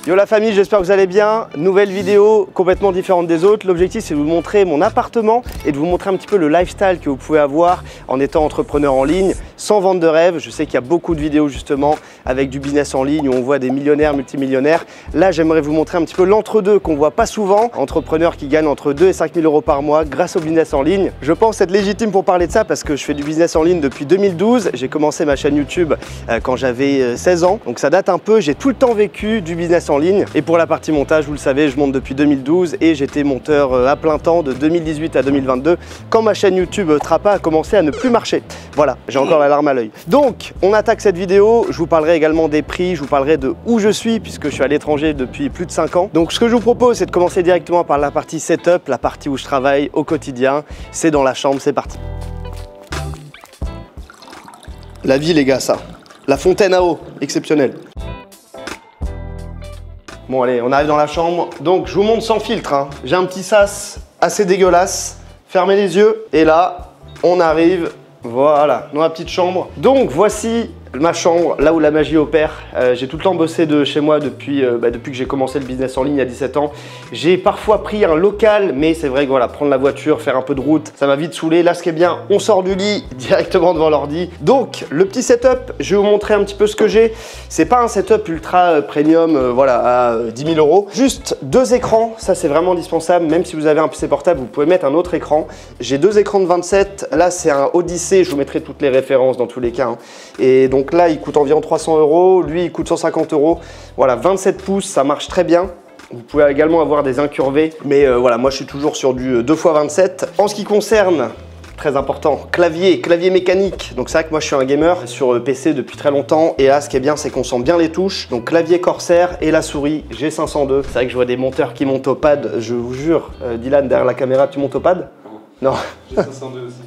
Yo la famille, j'espère que vous allez bien. Nouvelle vidéo complètement différente des autres. L'objectif c'est de vous montrer mon appartement et de vous montrer un petit peu le lifestyle que vous pouvez avoir en étant entrepreneur en ligne sans vente de rêve. Je sais qu'il y a beaucoup de vidéos justement avec du business en ligne où on voit des millionnaires, multimillionnaires. Là j'aimerais vous montrer un petit peu l'entre-deux qu'on voit pas souvent. Entrepreneurs qui gagnent entre 2 et 5 000 euros par mois grâce au business en ligne. Je pense être légitime pour parler de ça parce que je fais du business en ligne depuis 2012. J'ai commencé ma chaîne YouTube quand j'avais 16 ans. Donc ça date un peu, j'ai tout le temps vécu du business en ligne. Et pour la partie montage, vous le savez, je monte depuis 2012 et j'étais monteur à plein temps de 2018 à 2022 quand ma chaîne YouTube Trapa a commencé à ne plus marcher. Voilà, j'ai encore la larme à l'œil. Donc, on attaque cette vidéo. Je vous parlerai également des prix, je vous parlerai de où je suis puisque je suis à l'étranger depuis plus de 5 ans. Donc, ce que je vous propose, c'est de commencer directement par la partie setup, la partie où je travaille au quotidien. C'est dans la chambre, c'est parti. La vie, les gars, ça. La fontaine à eau, exceptionnelle. Bon allez, on arrive dans la chambre. Donc je vous montre sans filtre, hein. J'ai un petit sas assez dégueulasse. Fermez les yeux et là, on arrive, voilà, dans la petite chambre. Donc voici ma chambre, là où la magie opère. J'ai tout le temps bossé de chez moi depuis que j'ai commencé le business en ligne il y a 17 ans. J'ai parfois pris un local, mais c'est vrai que voilà, prendre la voiture, faire un peu de route, ça m'a vite saoulé. Là, ce qui est bien, on sort du lit directement devant l'ordi. Donc, le petit setup, je vais vous montrer un petit peu ce que j'ai. C'est pas un setup ultra premium, voilà, à 10 000 euros. Juste 2 écrans, ça c'est vraiment indispensable. Même si vous avez un PC portable, vous pouvez mettre un autre écran. J'ai 2 écrans de 27. Là, c'est un Odyssey. Je vous mettrai toutes les références dans tous les cas, hein. Et donc là, il coûte environ 300 euros. Lui, il coûte 150 euros. Voilà, 27 pouces, ça marche très bien. Vous pouvez également avoir des incurvés. Mais voilà, moi, je suis toujours sur du 2x27. En ce qui concerne, très important, clavier mécanique. Donc c'est vrai que moi, je suis un gamer sur PC depuis très longtemps. Et là, ce qui est bien, c'est qu'on sent bien les touches. Donc clavier Corsair et la souris G502. C'est vrai que je vois des monteurs qui montent au pad. Je vous jure, Dylan, derrière la caméra, tu montes au pad? Non. G502 aussi.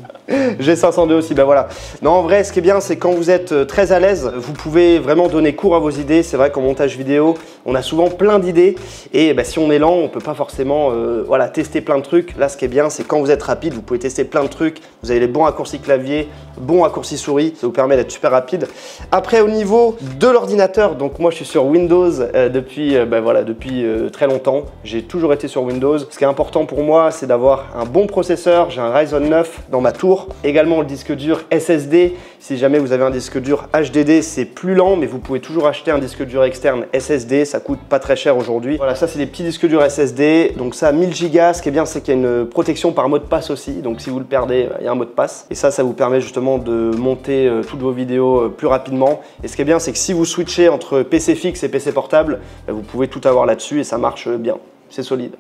G502 aussi, ben voilà. Non, en vrai, ce qui est bien, c'est quand vous êtes très à l'aise, vous pouvez vraiment donner cours à vos idées. C'est vrai qu'en montage vidéo, on a souvent plein d'idées. Et ben, si on est lent, on ne peut pas forcément voilà, tester plein de trucs. Là, ce qui est bien, c'est quand vous êtes rapide, vous pouvez tester plein de trucs. Vous avez les bons raccourcis clavier, bons raccourcis souris. Ça vous permet d'être super rapide. Après, au niveau de l'ordinateur, donc moi, je suis sur Windows depuis très longtemps. J'ai toujours été sur Windows. Ce qui est important pour moi, c'est d'avoir un bon processeur. J'ai un Ryzen 9 dans ma tour. Également le disque dur SSD. Si jamais vous avez un disque dur HDD, c'est plus lent, mais vous pouvez toujours acheter un disque dur externe SSD. Ça coûte pas très cher aujourd'hui. Voilà, ça c'est des petits disques durs SSD. Donc ça, 1000 Go. Ce qui est bien, c'est qu'il y a une protection par mot de passe aussi. Donc si vous le perdez, il y a un mot de passe. Et ça vous permet justement de monter toutes vos vidéos plus rapidement. Et ce qui est bien, c'est que si vous switchez entre PC fixe et PC portable, vous pouvez tout avoir là-dessus et ça marche bien. C'est solide.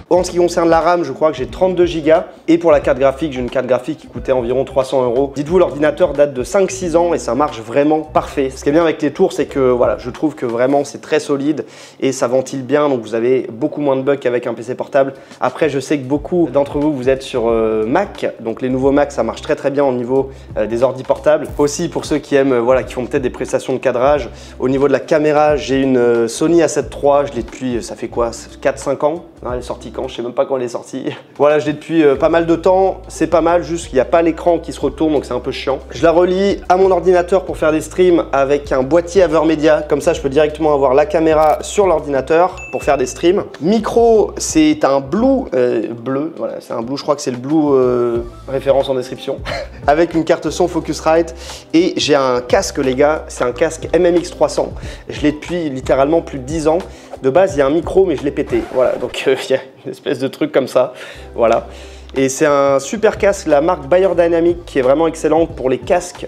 En ce qui concerne la RAM, je crois que j'ai 32 Go. Et pour la carte graphique, j'ai une carte graphique qui coûtait environ 300 euros. Dites-vous, l'ordinateur date de 5-6 ans et ça marche vraiment parfait. Ce qui est bien avec les tours, c'est que voilà, je trouve que vraiment c'est très solide et ça ventile bien. Donc vous avez beaucoup moins de bugs qu'avec un PC portable. Après, je sais que beaucoup d'entre vous, vous êtes sur Mac. Donc les nouveaux Mac, ça marche très très bien au niveau des ordi portables. Aussi pour ceux qui aiment, voilà, qui font peut-être des prestations de cadrage. Au niveau de la caméra, j'ai une Sony A7 III. Je l'ai depuis, ça fait quoi, 4-5 ans. Non, elle est sortie quand? Je sais même pas quand elle est sortie. Voilà, je l'ai depuis pas mal de temps. C'est pas mal, juste qu'il n'y a pas l'écran qui se retourne, donc c'est un peu chiant. Je la relie à mon ordinateur pour faire des streams avec un boîtier AverMedia. Comme ça, je peux directement avoir la caméra sur l'ordinateur pour faire des streams. Micro, c'est un Blue bleu. Voilà, c'est un Blue, je crois que c'est le Blue référence en description. Avec une carte son Focusrite. Et j'ai un casque, les gars. C'est un casque MMX 300. Je l'ai depuis littéralement plus de 10 ans. De base, il y a un micro, mais je l'ai pété. Voilà, donc il y a une espèce de truc comme ça. Voilà. Et c'est un super casque, la marque Beyerdynamic, qui est vraiment excellente pour les casques,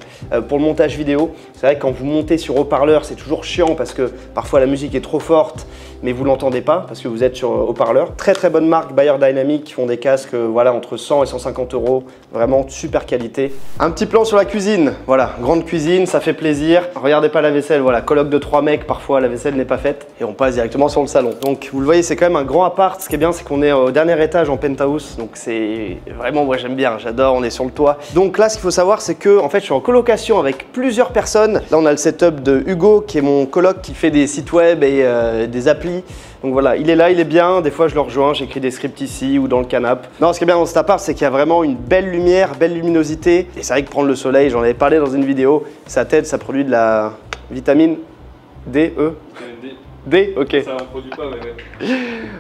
pour le montage vidéo. C'est vrai que quand vous montez sur haut-parleur, c'est toujours chiant parce que parfois la musique est trop forte, mais vous l'entendez pas parce que vous êtes sur haut-parleur. Très très bonne marque Beyerdynamic qui font des casques voilà, entre 100 et 150 euros. Vraiment super qualité. Un petit plan sur la cuisine. Voilà, grande cuisine, ça fait plaisir. Regardez pas la vaisselle, voilà, colloque de 3 mecs, parfois la vaisselle n'est pas faite. Et on passe directement sur le salon. Donc vous le voyez, c'est quand même un grand appart. Ce qui est bien, c'est qu'on est au dernier étage en penthouse. Donc c'est vraiment, moi j'aime bien, j'adore, on est sur le toit. Donc là, ce qu'il faut savoir, c'est que en fait, je suis en colocation avec plusieurs personnes. Là, on a le setup de Hugo, qui est mon coloc qui fait des sites web et des applis. Donc voilà, il est là, il est bien. Des fois, je le rejoins, j'écris des scripts ici ou dans le canapé. Non, ce qui est bien dans cet appart, c'est qu'il y a vraiment une belle lumière, belle luminosité. Et c'est vrai que prendre le soleil, j'en avais parlé dans une vidéo, ça t'aide, ça produit de la vitamine D, E. D, ok. Ça on produit pas, mais ouais.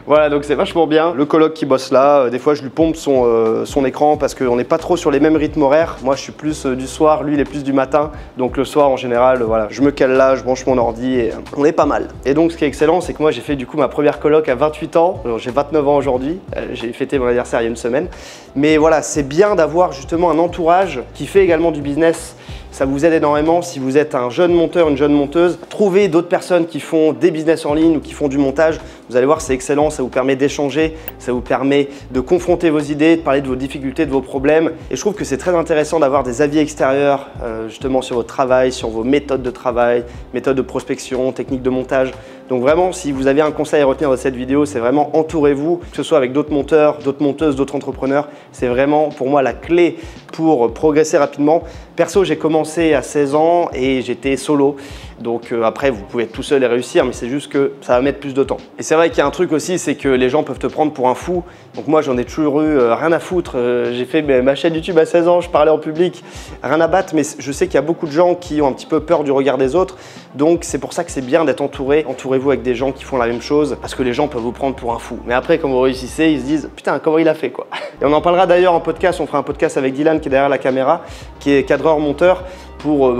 Voilà, donc c'est vachement bien. Le coloc qui bosse là, des fois je lui pompe son écran parce qu'on n'est pas trop sur les mêmes rythmes horaires. Moi je suis plus du soir, lui il est plus du matin. Donc le soir en général, voilà, je me cale là, je branche mon ordi et on est pas mal. Et donc ce qui est excellent, c'est que moi j'ai fait du coup ma première coloc à 28 ans. J'ai 29 ans aujourd'hui. J'ai fêté mon anniversaire il y a une semaine. Mais voilà, c'est bien d'avoir justement un entourage qui fait également du business. Ça vous aide énormément si vous êtes un jeune monteur, une jeune monteuse. Trouvez d'autres personnes qui font des business en ligne ou qui font du montage. Vous allez voir, c'est excellent, ça vous permet d'échanger, ça vous permet de confronter vos idées, de parler de vos difficultés, de vos problèmes. Et je trouve que c'est très intéressant d'avoir des avis extérieurs justement sur votre travail, sur vos méthodes de travail, méthodes de prospection, techniques de montage. Donc vraiment, si vous avez un conseil à retenir de cette vidéo, c'est vraiment entourez-vous, que ce soit avec d'autres monteurs, d'autres monteuses, d'autres entrepreneurs. C'est vraiment pour moi la clé pour progresser rapidement. Perso, j'ai commencé à 16 ans et j'étais solo. Donc après, vous pouvez être tout seul et réussir, mais c'est juste que ça va mettre plus de temps. Et c'est vrai qu'il y a un truc aussi, c'est que les gens peuvent te prendre pour un fou. Donc moi, j'en ai toujours eu rien à foutre. J'ai fait ma chaîne YouTube à 16 ans, je parlais en public, rien à battre, mais je sais qu'il y a beaucoup de gens qui ont un petit peu peur du regard des autres. Donc c'est pour ça que c'est bien d'être entouré. Entourez-vous avec des gens qui font la même chose, parce que les gens peuvent vous prendre pour un fou. Mais après, quand vous réussissez, ils se disent « Putain, comment il a fait quoi ?» Et on en parlera d'ailleurs en podcast, on fera un podcast avec Dylan qui est derrière la caméra, qui est cadreur-monteur, pour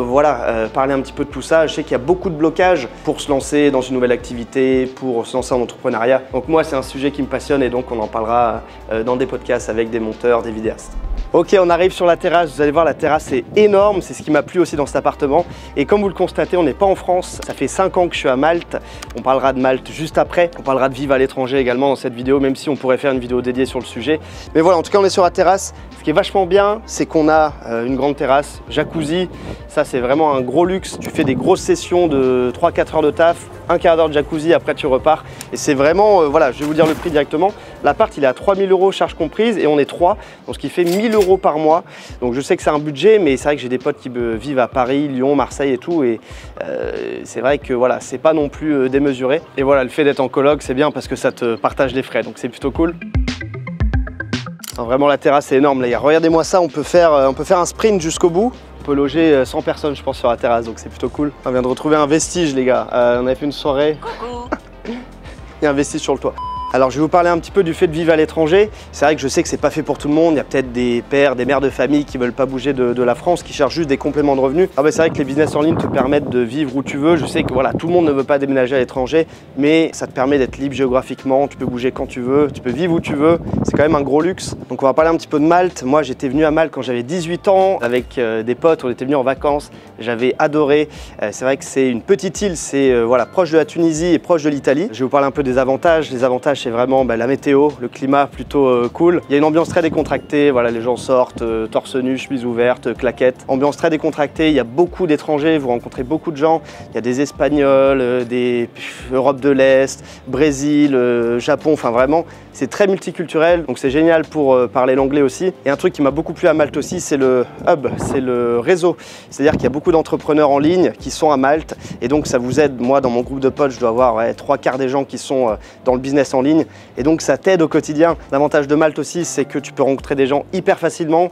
parler un petit peu de tout ça. Je sais qu'il y a beaucoup de blocages pour se lancer dans une nouvelle activité, pour se lancer en entrepreneuriat. Donc moi, c'est un sujet qui me passionne et donc on en parlera dans des podcasts avec des monteurs, des vidéastes. Ok, on arrive sur la terrasse, vous allez voir la terrasse est énorme, c'est ce qui m'a plu aussi dans cet appartement. Et comme vous le constatez, on n'est pas en France, ça fait 5 ans que je suis à Malte, on parlera de Malte juste après, on parlera de vivre à l'étranger également dans cette vidéo, même si on pourrait faire une vidéo dédiée sur le sujet. Mais voilà, en tout cas on est sur la terrasse, ce qui est vachement bien, c'est qu'on a une grande terrasse, jacuzzi, ça c'est vraiment un gros luxe, tu fais des grosses sessions de 3-4 heures de taf, un quart d'heure de jacuzzi, après tu repars. Et c'est vraiment, voilà, je vais vous dire le prix directement. L'appart, il est à 3 000 € charges comprises et on est 3, donc ce qui fait 1 000 € par mois. Donc je sais que c'est un budget, mais c'est vrai que j'ai des potes qui vivent à Paris, Lyon, Marseille et tout. Et c'est vrai que voilà, c'est pas non plus démesuré. Et voilà, le fait d'être en coloc, c'est bien parce que ça te partage les frais, donc c'est plutôt cool. Non, vraiment, la terrasse est énorme, les gars. Regardez-moi ça, on peut faire un sprint jusqu'au bout. On peut loger 100 personnes, je pense, sur la terrasse, donc c'est plutôt cool. On vient de retrouver un vestige, les gars. On avait fait une soirée. Il y a un vestige sur le toit. Alors je vais vous parler un petit peu du fait de vivre à l'étranger. C'est vrai que je sais que c'est pas fait pour tout le monde. Il y a peut-être des pères, des mères de famille qui veulent pas bouger de la France, qui cherchent juste des compléments de revenus. Ah ben, c'est vrai que les business en ligne te permettent de vivre où tu veux. Je sais que voilà, tout le monde ne veut pas déménager à l'étranger, mais ça te permet d'être libre géographiquement. Tu peux bouger quand tu veux, tu peux vivre où tu veux. C'est quand même un gros luxe. Donc on va parler un petit peu de Malte. Moi j'étais venu à Malte quand j'avais 18 ans avec des potes. On était venus en vacances. J'avais adoré. C'est vrai que c'est une petite île. C'est voilà, proche de la Tunisie et proche de l'Italie. Je vais vous parler un peu des avantages. Les avantages, c'est vraiment la météo, le climat plutôt cool. Il y a une ambiance très décontractée, voilà, les gens sortent torse nu, chemise ouverte, claquettes. Ambiance très décontractée, il y a beaucoup d'étrangers, vous rencontrez beaucoup de gens. Il y a des Espagnols, des Europe de l'Est, Brésil, Japon, enfin vraiment, c'est très multiculturel, donc c'est génial pour parler l'anglais aussi. Et un truc qui m'a beaucoup plu à Malte aussi, c'est le hub, c'est le réseau. C'est-à-dire qu'il y a beaucoup d'entrepreneurs en ligne qui sont à Malte et donc ça vous aide. Moi, dans mon groupe de potes, je dois avoir 3/4 des gens qui sont dans le business en ligne. Et donc ça t'aide au quotidien. L'avantage de Malte aussi, c'est que tu peux rencontrer des gens hyper facilement.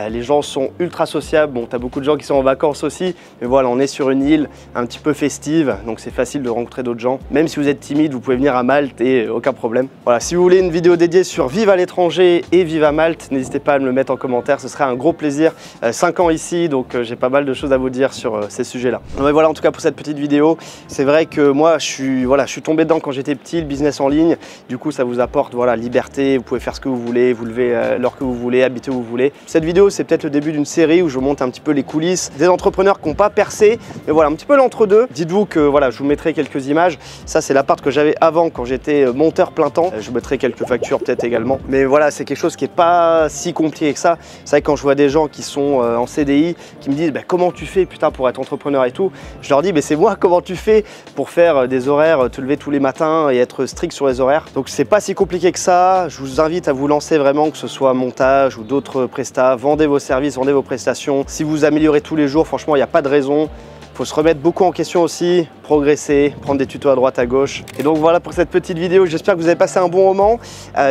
Les gens sont ultra sociables. Bon, tu as beaucoup de gens qui sont en vacances aussi. Mais voilà, on est sur une île un petit peu festive. Donc c'est facile de rencontrer d'autres gens. Même si vous êtes timide, vous pouvez venir à Malte et aucun problème. Voilà, si vous voulez une vidéo dédiée sur vivre à l'étranger et vivre à Malte, n'hésitez pas à me le mettre en commentaire. Ce serait un gros plaisir. 5 ans ici, donc j'ai pas mal de choses à vous dire sur ces sujets-là. Mais voilà, en tout cas pour cette petite vidéo, c'est vrai que moi, je suis tombé dedans quand j'étais petit, le business en ligne. Du coup, ça vous apporte voilà, liberté, vous pouvez faire ce que vous voulez, vous levez l'heure que vous voulez, habiter où vous voulez. Cette vidéo, c'est peut-être le début d'une série où je vous montre un petit peu les coulisses des entrepreneurs qui n'ont pas percé, mais voilà, un petit peu l'entre-deux. Dites-vous que voilà, je vous mettrai quelques images. Ça, c'est l'appart que j'avais avant quand j'étais monteur plein temps. Je vous mettrai quelques factures peut-être également. Mais voilà, c'est quelque chose qui n'est pas si compliqué que ça. C'est vrai que quand je vois des gens qui sont en CDI, qui me disent bah, comment tu fais putain pour être entrepreneur et tout, je leur dis bah, c'est moi, comment tu fais pour faire des horaires, te lever tous les matins et être strict sur les horaires. Donc c'est pas si compliqué que ça. Je vous invite à vous lancer vraiment, que ce soit montage ou d'autres prestats. Vendez vos services, vendez vos prestations. Si vous améliorez tous les jours, franchement, il n'y a pas de raison. Il faut se remettre beaucoup en question aussi. progresser, prendre des tutos à droite à gauche. Et donc voilà pour cette petite vidéo, j'espère que vous avez passé un bon moment.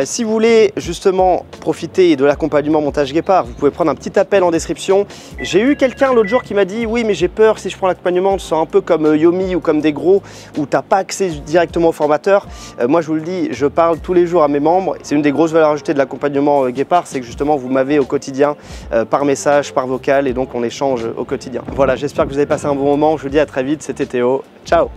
Si vous voulez justement profiter de l'accompagnement montage guépard, vous pouvez prendre un petit appel en description. J'ai eu quelqu'un l'autre jour qui m'a dit oui mais j'ai peur si je prends l'accompagnement, je sens un peu comme Yomi ou comme des gros où tu n'as pas accès directement au formateur. Moi je vous le dis, je parle tous les jours à mes membres. C'est une des grosses valeurs ajoutées de l'accompagnement guépard, c'est que justement vous m'avez au quotidien par message, par vocal et donc on échange au quotidien. Voilà, j'espère que vous avez passé un bon moment. Je vous dis à très vite, c'était Théo. Ciao!